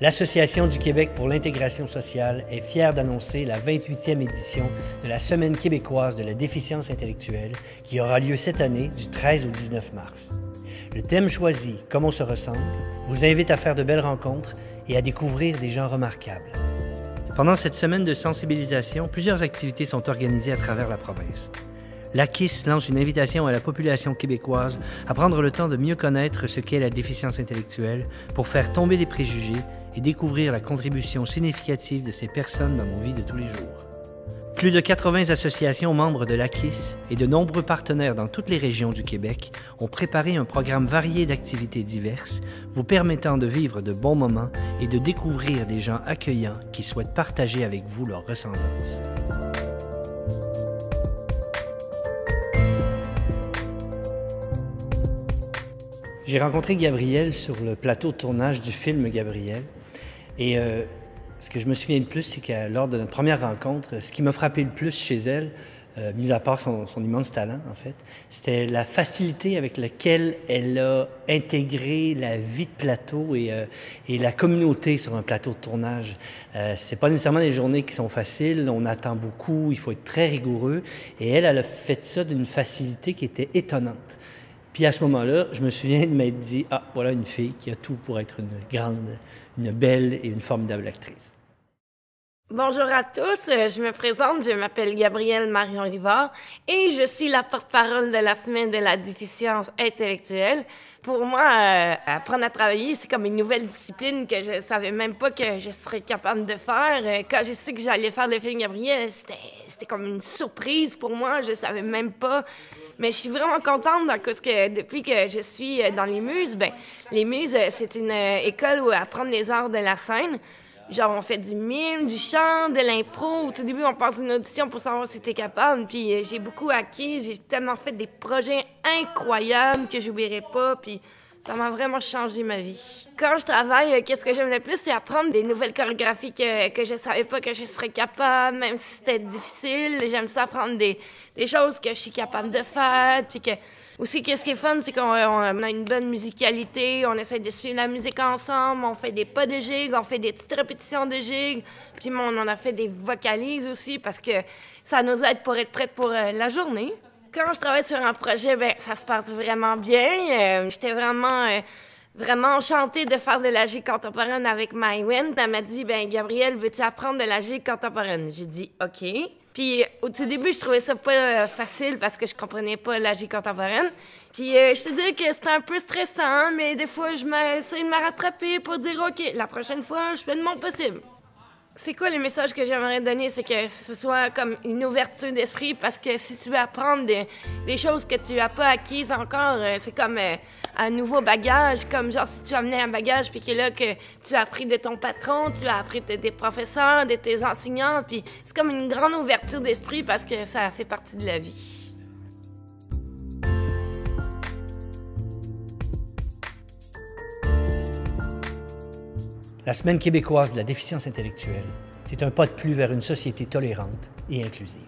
L'Association du Québec pour l'intégration sociale est fière d'annoncer la 28e édition de la Semaine québécoise de la déficience intellectuelle qui aura lieu cette année du 13 au 19 mars. Le thème choisi, Comme on se ressemble, vous invite à faire de belles rencontres et à découvrir des gens remarquables. Pendant cette semaine de sensibilisation, plusieurs activités sont organisées à travers la province. L'AQIS lance une invitation à la population québécoise à prendre le temps de mieux connaître ce qu'est la déficience intellectuelle pour faire tomber les préjugés et découvrir la contribution significative de ces personnes dans nos vies de tous les jours. Plus de 80 associations membres de l'AQIS et de nombreux partenaires dans toutes les régions du Québec ont préparé un programme varié d'activités diverses vous permettant de vivre de bons moments et de découvrir des gens accueillants qui souhaitent partager avec vous leurs ressemblances. J'ai rencontré Gabrielle sur le plateau de tournage du film Gabrielle. Et ce que je me souviens le plus, c'est que lors de notre première rencontre, ce qui m'a frappé le plus chez elle, mis à part son immense talent, en fait, c'était la facilité avec laquelle elle a intégré la vie de plateau et la communauté sur un plateau de tournage. C'est pas nécessairement des journées qui sont faciles, on attend beaucoup, il faut être très rigoureux. Et elle a fait ça d'une facilité qui était étonnante. Puis à ce moment-là, je me souviens de m'être dit « Ah, voilà une fille qui a tout pour être une grande, une belle et une formidable actrice. » Bonjour à tous, je me présente, je m'appelle Gabrielle Marion-Rivard et je suis la porte-parole de la Semaine de la déficience intellectuelle. Pour moi, apprendre à travailler, c'est comme une nouvelle discipline que je savais même pas que je serais capable de faire. Quand j'ai su que j'allais faire le film Gabrielle, c'était comme une surprise pour moi, je savais même pas. Mais je suis vraiment contente parce que depuis que je suis dans les Muses, les Muses, c'est une école où apprendre les arts de la scène. Genre, on fait du mime, du chant, de l'impro. Au tout début, on passe une audition pour savoir si t'es capable. Puis j'ai beaucoup acquis. J'ai tellement fait des projets incroyables que j'oublierai pas. Puis ça m'a vraiment changé ma vie. Quand je travaille, qu'est-ce que j'aime le plus, c'est apprendre des nouvelles chorégraphies que je savais pas que je serais capable, même si c'était difficile. J'aime ça apprendre des choses que je suis capable de faire. Puis que aussi, qu'est-ce qui est fun, c'est qu'on a une bonne musicalité, on essaie de suivre la musique ensemble, on fait des pas de gigue, on fait des petites répétitions de gigue. Puis on en a fait des vocalises aussi parce que ça nous aide pour être prête pour la journée. Quand je travaille sur un projet, ça se passe vraiment bien. J'étais vraiment enchantée de faire de la gigue contemporaine avec Maïwen. Elle m'a dit, Gabrielle, veux-tu apprendre de la gigue contemporaine? J'ai dit, OK. Puis au tout début, je trouvais ça pas facile parce que je comprenais pas la gigue contemporaine. Puis je te dis que c'était un peu stressant, mais des fois, je m'essaie de me rattraper pour dire, OK, la prochaine fois, je fais de mon possible. C'est quoi les messages que j'aimerais donner? C'est que ce soit comme une ouverture d'esprit parce que si tu veux apprendre des choses que tu n'as pas acquises encore, c'est comme un nouveau bagage, comme genre si tu amenais un bagage puis que là que tu as appris de ton patron, tu as appris de tes professeurs, de tes enseignants, puis c'est comme une grande ouverture d'esprit parce que ça fait partie de la vie. La Semaine québécoise de la déficience intellectuelle, c'est un pas de plus vers une société tolérante et inclusive.